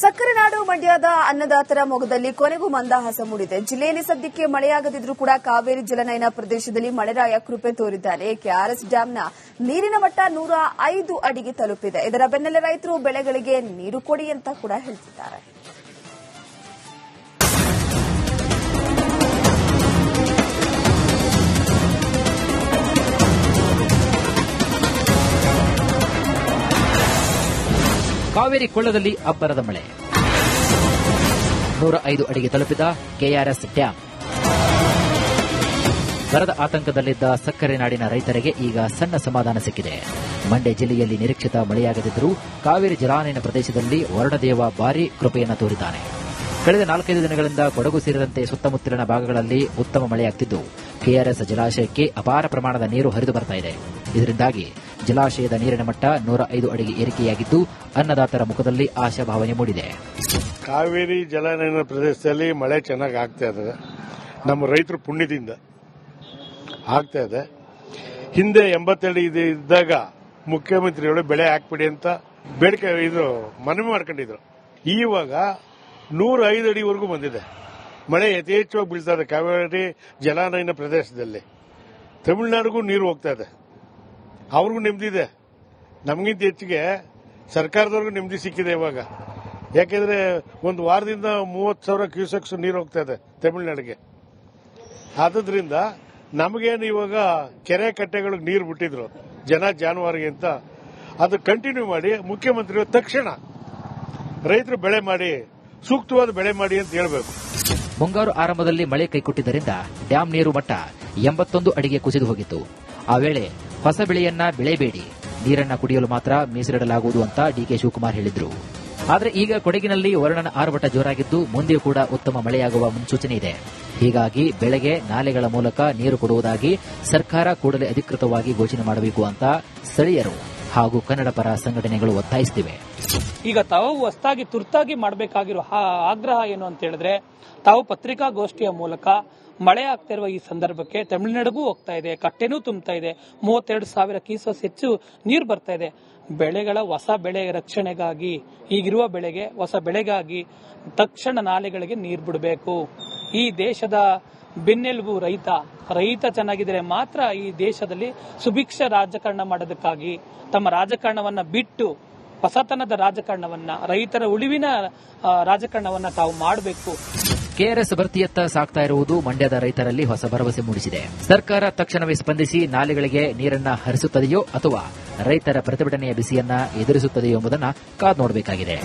ಸಕ್ಕರೆ ನಾಡು ಮಂಡ್ಯದ ಅನ್ನದಾತರ ಮೊಗದಲ್ಲಿ ಕೊನೆಗೂ ಮಂದಹಾಸ ಮೂಡಿದೆ. ಜಿಲ್ಲೆಯಲ್ಲಿ ಸದ್ಯಕ್ಕೆ ಮಳೆಯಾಗದಿದ್ರೂ ಕೂಡ ಕಾವೇರಿ ಜಲನಯನ ಪ್ರದೇಶದಲ್ಲಿ ಮಳೆರಾಯ ಕೃಪೆ ತೋರಿದ್ದಾನೆ. ಕೆಆರ್ಎಸ್ ಡ್ಯಾಂನ ನೀರಿನ ಮಟ್ಟ 105 ಅಡಿಗೆ ತಲುಪಿದೆ. ಇದರ ಬೆನ್ನಲ್ಲೇ ರೈತರು ಬೆಳೆಗಳಿಗೆ ನೀರು ಕೊಡಿ ಅಂತ ಕೂಡ ಹೇಳ್ತಿದ್ದಾರೆ. ಕಾವೇರಿ ಕೊಳ್ಳದಲ್ಲಿ ಅಬ್ಬರದ ಮಳೆ 105 ಅಡಿಗೆ ತಲುಪಿದ ಕೆಆರ್ಎಸ್ ಡ್ಯಾಂ. ಬರದ ಆತಂಕದಲ್ಲಿದ್ದ ಸಕ್ಕರೆ ನಾಡಿನ ರೈತರಿಗೆ ಈಗ ಸಣ್ಣ ಸಮಾಧಾನ ಸಿಕ್ಕಿದೆ. ಮಂಡ್ಯ ಜಿಲ್ಲೆಯಲ್ಲಿ ನಿರೀಕ್ಷಿತ ಮಳೆಯಾಗದಿದ್ದರೂ ಕಾವೇರಿ ಜಲಾನಯನ ಪ್ರದೇಶದಲ್ಲಿ ವರುಣದೇವ ಭಾರೀ ಕೃಪೆಯನ್ನು ತೋರಿದ್ದಾನೆ. ಕಳೆದ 4-5 ದಿನಗಳಿಂದ ಕೊಡಗು ಸೇರಿದಂತೆ ಸುತ್ತಮುತ್ತಲಿನ ಭಾಗಗಳಲ್ಲಿ ಉತ್ತಮ ಮಳೆಯಾಗುತ್ತಿದ್ದು ಕೆಆರ್ಎಸ್ ಜಲಾಶಯಕ್ಕೆ ಅಪಾರ ಪ್ರಮಾಣದ ನೀರು ಹರಿದು ಬರ್ತಾ ಇದೆ. ಇದರಿಂದಾಗಿ ಜಲಾಶಯದ ನೀರಿನ ಮಟ್ಟ 105 ಅಡಿಗೆ ಏರಿಕೆಯಾಗಿದ್ದು ಅನ್ನದಾತರ ಮುಖದಲ್ಲಿ ಆಶಾಭಾವನೆ ಮೂಡಿದೆ. ಕಾವೇರಿ ಜಲಾನಯನ ಪ್ರದೇಶದಲ್ಲಿ ಮಳೆ ಚೆನ್ನಾಗಿ ಆಗ್ತಾ ಇದೆ. ನಮ್ಮ ರೈತರ ಪುಣ್ಯದಿಂದ ಆಗ್ತಾ ಇದೆ. ಹಿಂದೆ 80 ಅಡಿ ಇದ್ದಾಗ ಮುಖ್ಯಮಂತ್ರಿಗಳು ಬೆಳೆ ಹಾಕ್ಬಿಡಿ ಅಂತ ಬೇಡಿಕೆ ಮನವಿ ಮಾಡ್ಕೊಂಡಿದ್ರು. ಇವಾಗ 105 ಅಡಿವರೆಗೂ ಬಂದಿದೆ. ಮಳೆ ಯಥೇಚ್ಛವಾಗಿ ಬೀಳ್ತಾ ಇದೆ ಕಾವೇರಿ ಜಲಾನಯನ ಪ್ರದೇಶದಲ್ಲಿ. ತಮಿಳುನಾಡಿಗೂ ನೀರು ಹೋಗ್ತಾ ಇದೆ. ಅವ್ರಿಗೂ ನೆಮ್ಮದಿ ಇದೆ. ನಮಗಿಂತ ಹೆಚ್ಚಿಗೆ ಸರ್ಕಾರದವ್ರಿಗೂ ನೆಮ್ಮದಿ ಸಿಕ್ಕಿದೆ ಇವಾಗ. ಯಾಕೆಂದ್ರೆ ಒಂದು ವಾರದಿಂದ 30,000 ಕ್ಯೂಸೆಕ್ಸ್ ನೀರು ಹೋಗ್ತಾ ಇದೆ ತಮಿಳುನಾಡಿಗೆ. ಆದ್ರಿಂದ ನಮಗೇನು ಇವಾಗ ಕೆರೆ ಕಟ್ಟೆಗಳಿಗೆ ನೀರು ಬಿಟ್ಟಿದ್ರು ಜನ ಜಾನುವಾರಿಗೆ ಅಂತ, ಅದು ಕಂಟಿನ್ಯೂ ಮಾಡಿ ಮುಖ್ಯಮಂತ್ರಿಗಳು ತಕ್ಷಣ ರೈತರು ಬೆಳೆ ಮಾಡಿ ಸೂಕ್ತವಾದ ಬೆಳೆ ಮಾಡಿ ಅಂತ ಹೇಳಬೇಕು. ಮುಂಗಾರು ಆರಂಭದಲ್ಲಿ ಮಳೆ ಕೈಕೊಟ್ಟಿದ್ದರಿಂದ ಡ್ಯಾಂ ನೀರು ಮಟ್ಟ 81 ಅಡಿಗೆ ಕುಸಿದು ಹೋಗಿತ್ತು. ಆ ವೇಳೆ ಹೊಸ ಬೆಳೆಯನ್ನ ಬೆಳೆಯಬೇಡಿ, ನೀರನ್ನ ಕುಡಿಯಲು ಮಾತ್ರ ಮೀಸಲಿಡಲಾಗುವುದು ಅಂತ ಡಿಕೆ ಶಿವಕುಮಾರ್ ಹೇಳಿದ್ರು. ಆದರೆ ಈಗ ಕೊಡಗಿನಲ್ಲಿ ವರುಣನ ಆರ್ಭಟ ಜೋರಾಗಿದ್ದು ಮುಂದೆಯೂ ಕೂಡ ಉತ್ತಮ ಮಳೆಯಾಗುವ ಮುನ್ಸೂಚನೆ ಇದೆ. ಹೀಗಾಗಿ ಬೆಳೆಗೆ ನಾಲೆಗಳ ಮೂಲಕ ನೀರು ಕೊಡುವುದಾಗಿ ಸರ್ಕಾರ ಕೂಡಲೇ ಅಧಿಕೃತವಾಗಿ ಘೋಷಣೆ ಮಾಡಬೇಕು ಅಂತ ಸ್ಥಳೀಯರು ಹಾಗೂ ಕನ್ನಡ ಪರ ಸಂಘಟನೆಗಳು ಒತ್ತಾಯಿಸುತ್ತಿವೆ. ಈಗ ತಾವು ಹೊಸದಾಗಿ ತುರ್ತಾಗಿ ಮಾಡಬೇಕಾಗಿರೋ ಆಗ್ರಹ ಏನು ಅಂತ ಹೇಳಿದ್ರೆ, ತಾವು ಪತ್ರಿಕಾಗೋಷ್ಠಿಯ ಮೂಲಕ ಮಳೆ ಆಗ್ತಾ ಇರುವ ಈ ಸಂದರ್ಭಕ್ಕೆ ತಮಿಳುನಾಡಿಗೂ ಹೋಗ್ತಾ ಇದೆ, ಕಟ್ಟೆನೂ ತುಂಬುತ್ತಾ ಇದೆ, 32,000 ಕ್ಯೂಸೆಕ್ಸ್ ಹೆಚ್ಚು ನೀರು ಬರ್ತಾ ಇದೆ. ಬೆಳೆಗಳ ಹೊಸ ಬೆಳೆ ರಕ್ಷಣೆಗಾಗಿ, ಈಗಿರುವ ಬೆಳೆಗೆ ಹೊಸ ಬೆಳೆಗಾಗಿ ತಕ್ಷಣ ನಾಲೆಗಳಿಗೆ ನೀರು ಬಿಡಬೇಕು. ಈ ದೇಶದ ಬೆನ್ನೆಲುಬು ರೈತ ಚೆನ್ನಾಗಿದ್ರೆ ಮಾತ್ರ ಈ ದೇಶದಲ್ಲಿ ಸುಭಿಕ್ಷ ರಾಜಕಾರಣ ಮಾಡೋದಕ್ಕಾಗಿ ತಮ್ಮ ರಾಜಕಾರಣವನ್ನ ಬಿಟ್ಟು ಹೊಸತನದ ರಾಜಕಾರಣವನ್ನ, ರೈತರ ಉಳಿವಿನ ರಾಜಕಾರಣವನ್ನ ತಾವು ಮಾಡಬೇಕು. ಕೆಆರ್ಎಸ್ ಭರ್ತಿಯತ್ತ ಸಾಗ್ತಾ ಇರುವುದು ಮಂಡ್ಯದ ರೈತರಲ್ಲಿ ಹೊಸ ಭರವಸೆ ಮೂಡಿಸಿದೆ. ಸರ್ಕಾರ ತಕ್ಷಣವೇ ಸ್ಪಂದಿಸಿ ನಾಲೆಗಳಿಗೆ ನೀರನ್ನ ಹರಿಸುತ್ತದೆಯೋ ಅಥವಾ ರೈತರ ಪ್ರತಿಭಟನೆಯ ಬಿಸಿಯನ್ನ ಎದುರಿಸುತ್ತದೆಯೋ ಎಂಬುದನ್ನು ಕಾದು ನೋಡಬೇಕಾಗಿದೆ.